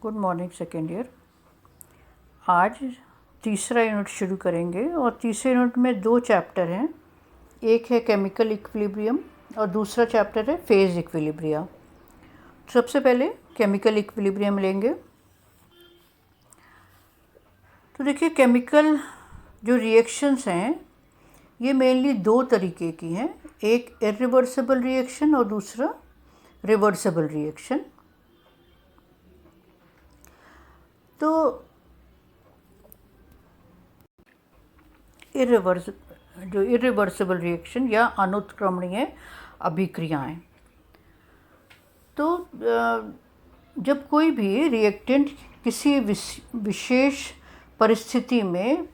Good morning second year. आज तीसरा unit शुरू करेंगे और तीसरे यूनिट में दो चैप्टर हैं। एक है केमिकल इक्विलिब्रियम और दूसरा चैप्टर है फेज़ इक्विलिब्रिया। सबसे पहले केमिकल इक्विलिब्रियम लेंगे। तो देखिए, केमिकल जो रिएक्शंस हैं ये मेनली दो तरीके की हैं, एक इरिवर्सिबल रिएक्शन और दूसरा रिवर्सिबल रिएक्शन। तो इरिवर्सिबल रिएक्शन या अनुत्क्रमणीय अभिक्रियाएं, तो जब कोई भी रिएक्टेंट किसी विशेष परिस्थिति में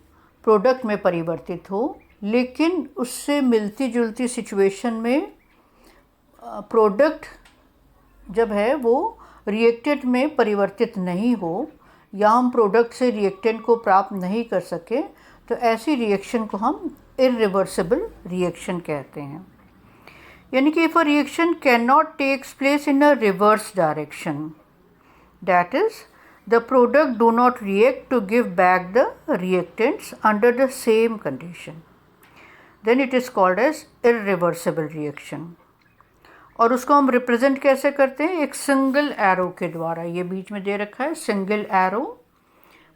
प्रोडक्ट में परिवर्तित हो, लेकिन उससे मिलती जुलती सिचुएशन में प्रोडक्ट जब है वो रिएक्टेंट में परिवर्तित नहीं हो या हम प्रोडक्ट से रिएक्टेंट को प्राप्त नहीं कर सके, तो ऐसी रिएक्शन को हम इरिवर्सिबल रिएक्शन कहते हैं। यानी कि if a reaction can not takes place in a reverse direction, that is the product do not react to give back the reactants under the same condition, then it is called as irreversible reaction. और उसको हम represent कैसे करते हैं? एक single arrow के द्वारा। ये बीच में दे रखा है single arrow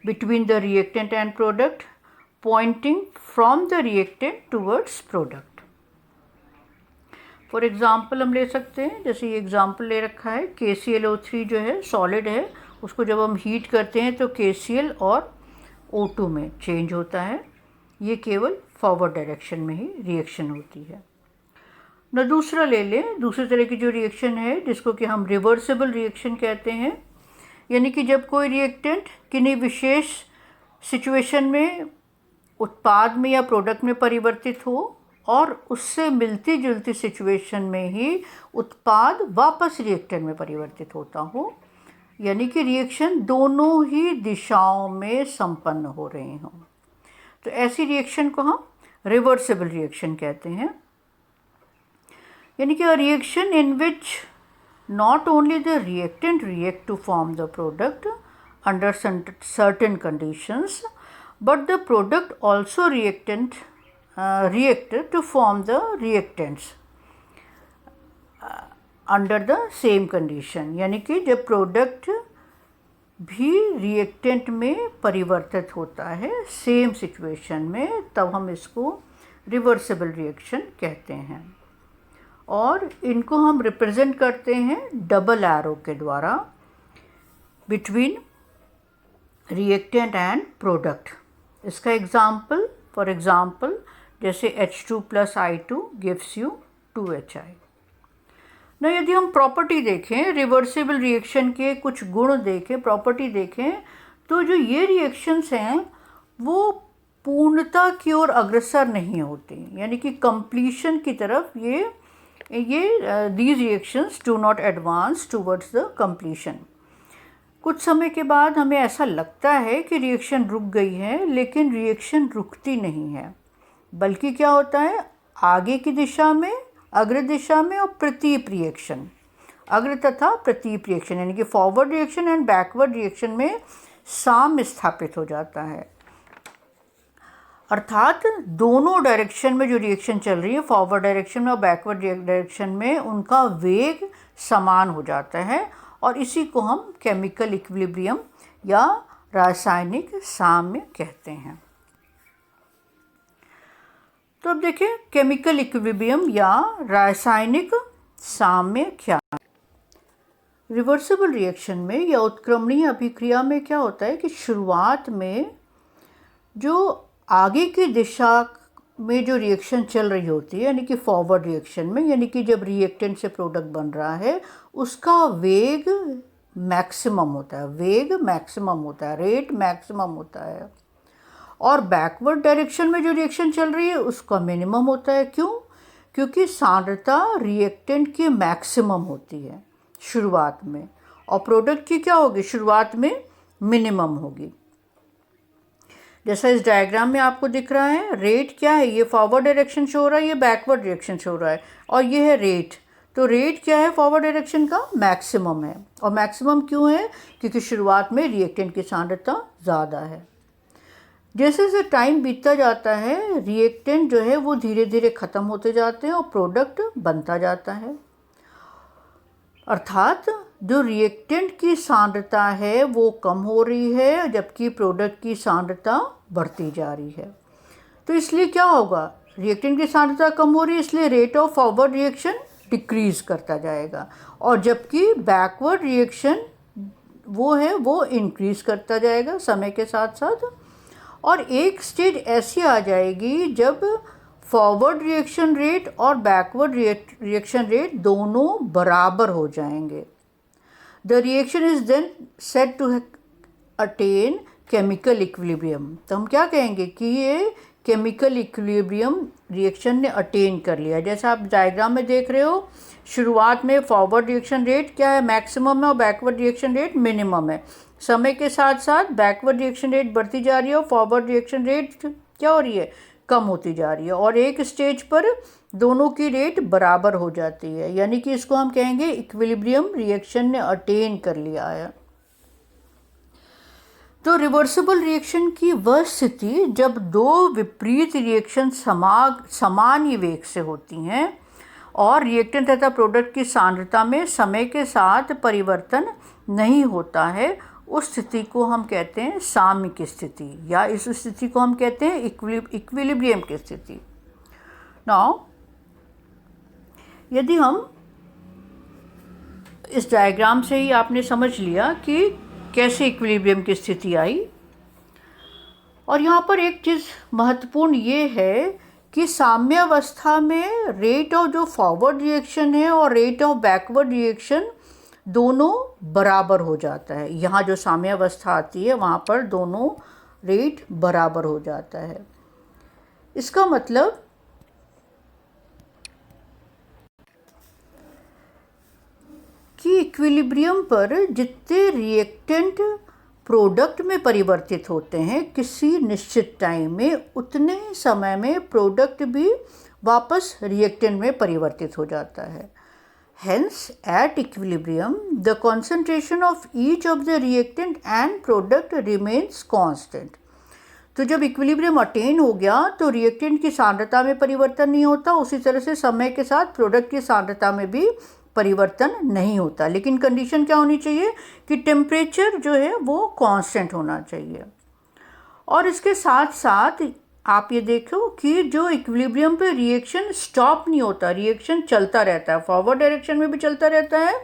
between the reactant and product pointing from the reactant towards product। For example हम ले सकते हैं, जैसे ये एग्ज़ाम्पल ले रखा है KClO3 जो है सॉलिड है, उसको जब हम हीट करते हैं तो KCl और O2 में चेंज होता है। ये केवल फॉरवर्ड डायरेक्शन में ही रिएक्शन होती है। न दूसरा ले लें, दूसरे तरह की जो रिएक्शन है जिसको कि हम रिवर्सिबल रिएक्शन कहते हैं। यानी कि जब कोई रिएक्टेंट किन्हीं विशेष सिचुएशन में उत्पाद में या प्रोडक्ट में परिवर्तित हो और उससे मिलती जुलती सिचुएशन में ही उत्पाद वापस रिएक्टेंट में परिवर्तित होता हो, यानी कि रिएक्शन दोनों ही दिशाओं में संपन्न हो रहे हों, तो ऐसी रिएक्शन को हम रिवर्सिबल रिएक्शन कहते हैं। यानी कि a reaction in which not only the reactant react to form the product under certain conditions, but the product also react to form the reactants under the same condition। यानी कि जब product भी reactant में परिवर्तित होता है same situation में, तब हम इसको रिवर्सिबल रिएक्शन कहते हैं। और इनको हम रिप्रेजेंट करते हैं डबल एरो के द्वारा बिटवीन रिएक्टेंट एंड प्रोडक्ट। इसका एग्जाम्पल, फॉर एग्जाम्पल जैसे H2 + I2 gives you 2HI। ना यदि हम प्रॉपर्टी देखें, रिवर्सिबल रिएक्शन के कुछ गुण देखें, प्रॉपर्टी देखें, तो जो ये रिएक्शंस हैं वो पूर्णता की ओर अग्रसर नहीं होती, यानी कि कंप्लीशन की तरफ ये these reactions do not advance towards the completion. कुछ समय के बाद हमें ऐसा लगता है कि रिएक्शन रुक गई है, लेकिन रिएक्शन रुकती नहीं है, बल्कि क्या होता है, आगे की दिशा में, अग्र दिशा में और प्रतीप रिएक्शन, अग्र तथा प्रतीप रिएक्शन यानी कि forward reaction and backward reaction में साम्य स्थापित हो जाता है। अर्थात दोनों डायरेक्शन में जो रिएक्शन चल रही है, फॉरवर्ड डायरेक्शन में और बैकवर्ड डायरेक्शन में, उनका वेग समान हो जाता है, और इसी को हम केमिकल इक्विलिब्रियम या रासायनिक साम्य कहते हैं। तो अब देखिए, केमिकल इक्विलिब्रियम या रासायनिक साम्य क्या है। रिवर्सिबल रिएक्शन में या उत्क्रमणीय अभिक्रिया में क्या होता है कि शुरुआत में जो आगे की दिशा में जो रिएक्शन चल रही होती है, यानी कि फॉरवर्ड रिएक्शन में, यानी कि जब रिएक्टेंट से प्रोडक्ट बन रहा है, उसका वेग मैक्सिमम होता है, वेग मैक्सिमम होता है, रेट मैक्सिमम होता है। और बैकवर्ड डायरेक्शन में जो रिएक्शन चल रही है उसका मिनिमम होता है। क्यों? क्योंकि सांद्रता रिएक्टेंट की मैक्सिमम होती है शुरुआत में, और प्रोडक्ट की क्या होगी, शुरुआत में मिनिमम होगी। जैसा इस डायग्राम में आपको दिख रहा है, रेट क्या है, ये फॉरवर्ड डायरेक्शन शो हो रहा है, ये बैकवर्ड डायरेक्शन शो हो रहा है, और ये है रेट। तो रेट क्या है फॉरवर्ड डायरेक्शन का? मैक्सिमम है। और मैक्सिमम क्यों है? क्योंकि शुरुआत में रिएक्टेंट की सांद्रता ज़्यादा है। जैसे जैसे टाइम बीतता जाता है रिएक्टेंट जो है वो धीरे धीरे ख़त्म होते जाते हैं और प्रोडक्ट बनता जाता है। अर्थात जो रिएक्टेंट की सांद्रता है वो कम हो रही है जबकि प्रोडक्ट की सांद्रता बढ़ती जा रही है। तो इसलिए क्या होगा? रिएक्टेंट की सांद्रता कम हो रही है इसलिए rate of forward reaction decrease करता जाएगा, और जबकि बैकवर्ड रिएक्शन वो है वो इंक्रीज करता जाएगा समय के साथ साथ। और एक स्टेज ऐसी आ जाएगी जब फॉरवर्ड रिएक्शन रेट और बैकवर्ड रिएक्शन रेट दोनों बराबर हो जाएंगे। The reaction is then said to attain chemical equilibrium. तो हम क्या कहेंगे कि ये केमिकल इक्विलिब्रियम रिएक्शन ने अटेन कर लिया। जैसा आप डायग्राम में देख रहे हो, शुरुआत में फॉरवर्ड रिएक्शन रेट क्या है? मैक्सिमम है, और बैकवर्ड रिएक्शन रेट मिनिमम है। समय के साथ साथ बैकवर्ड रिएक्शन रेट बढ़ती जा रही है और फॉरवर्ड रिएक्शन रेट क्या हो रही है? कम होती जा रही है, और एक स्टेज पर दोनों की रेट बराबर हो जाती है, यानी कि इसको हम कहेंगे इक्विलिब्रियम रिएक्शन ने अटेन कर लिया है। तो रिवर्सिबल रिएक्शन की वह स्थिति जब दो विपरीत रिएक्शन समान वेग से होती हैं और रिएक्टेंट तथा प्रोडक्ट की सांद्रता में समय के साथ परिवर्तन नहीं होता है, उस स्थिति को हम कहते हैं साम्य की स्थिति, या इस स्थिति को हम कहते हैं इक्विलिब्रियम की स्थिति। नाउ यदि हम इस डायग्राम से ही आपने समझ लिया कि कैसे इक्विलिब्रियम की स्थिति आई, और यहाँ पर एक चीज़ महत्वपूर्ण ये है कि साम्यावस्था में रेट ऑफ जो फॉरवर्ड रिएक्शन है और रेट ऑफ बैकवर्ड रिएक्शन दोनों बराबर हो जाता है। यहाँ जो साम्यावस्था आती है वहाँ पर दोनों रेट बराबर हो जाता है। इसका मतलब कि इक्विलिब्रियम पर जितने रिएक्टेंट प्रोडक्ट में परिवर्तित होते हैं किसी निश्चित टाइम में, उतने समय में प्रोडक्ट भी वापस रिएक्टेंट में परिवर्तित हो जाता है। Hence, at equilibrium, the concentration of each of the reactant and product remains constant. तो जब इक्विलिब्रियम अटेन हो गया तो रिएक्टेंट की सांद्रता में परिवर्तन नहीं होता, उसी तरह से समय के साथ प्रोडक्ट की सांद्रता में भी परिवर्तन नहीं होता। लेकिन कंडीशन क्या होनी चाहिए कि टेम्परेचर जो है वो कांस्टेंट होना चाहिए। और इसके साथ साथ आप ये देखो कि जो इक्विलिब्रियम पे रिएक्शन स्टॉप नहीं होता, रिएक्शन चलता रहता है। फॉरवर्ड डायरेक्शन में भी चलता रहता है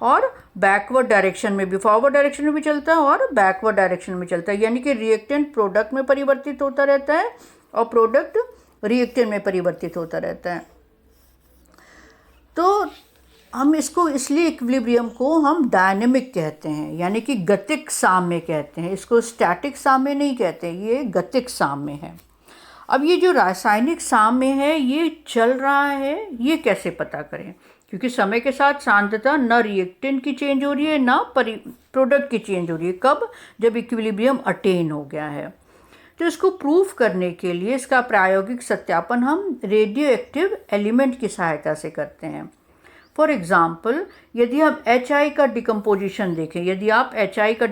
और बैकवर्ड डायरेक्शन में भी, फॉरवर्ड डायरेक्शन में भी चलता है और बैकवर्ड डायरेक्शन में चलता है, यानी कि रिएक्टेंट प्रोडक्ट में परिवर्तित होता रहता है और प्रोडक्ट रिएक्टेंट में परिवर्तित होता रहता है। तो हम इसको इसलिए इक्विलिब्रियम को हम डायनेमिक कहते हैं, यानी कि गतिक साम्य कहते हैं। इसको स्टैटिक साम्य नहीं कहते, ये गतिक साम्य है। अब ये जो रासायनिक साम्य है ये चल रहा है, ये कैसे पता करें? क्योंकि समय के साथ सांद्रता न रिएक्टेंट की चेंज हो रही है ना प्रोडक्ट की चेंज हो रही है। कब? जब इक्विलिब्रियम अटेन हो गया है। तो इसको प्रूफ करने के लिए इसका प्रायोगिक सत्यापन हम रेडियो एक्टिव एलिमेंट की सहायता से करते हैं। फॉर एग्ज़ाम्पल, यदि हम HI का डिकम्पोजिशन देखें, यदि आप HI का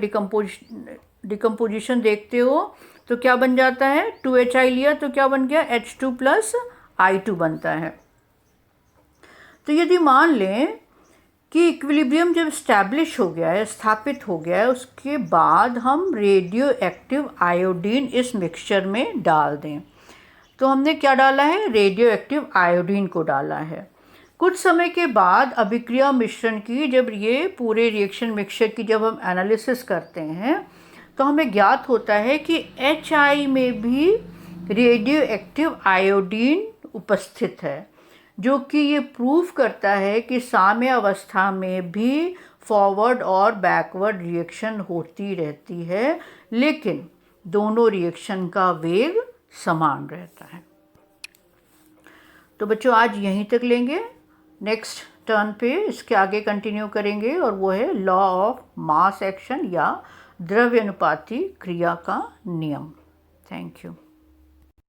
डिकम्पोजिशन देखते हो तो क्या बन जाता है? 2HI लिया तो क्या बन गया? H2 + I2 बनता है। तो यदि मान लें कि इक्विलिब्रियम जब स्टैब्लिश हो गया है, स्थापित हो गया है, उसके बाद हम रेडियो एक्टिव आयोडीन इस मिक्सचर में डाल दें, तो हमने क्या डाला है? रेडियो एक्टिव आयोडीन को डाला है। कुछ समय के बाद अभिक्रिया मिश्रण की जब ये पूरे रिएक्शन मिक्सचर की जब हम एनालिसिस करते हैं तो हमें ज्ञात होता है कि HI में भी रेडियो एक्टिव आयोडीन उपस्थित है, जो कि ये प्रूफ करता है कि साम्य अवस्था में भी फॉरवर्ड और बैकवर्ड रिएक्शन होती रहती है, लेकिन दोनों रिएक्शन का वेग समान रहता है। तो बच्चों आज यहीं तक लेंगे, नेक्स्ट टर्न पे इसके आगे कंटिन्यू करेंगे, और वो है लॉ ऑफ मास एक्शन या द्रव्यानुपाती क्रिया का नियम। Thank you.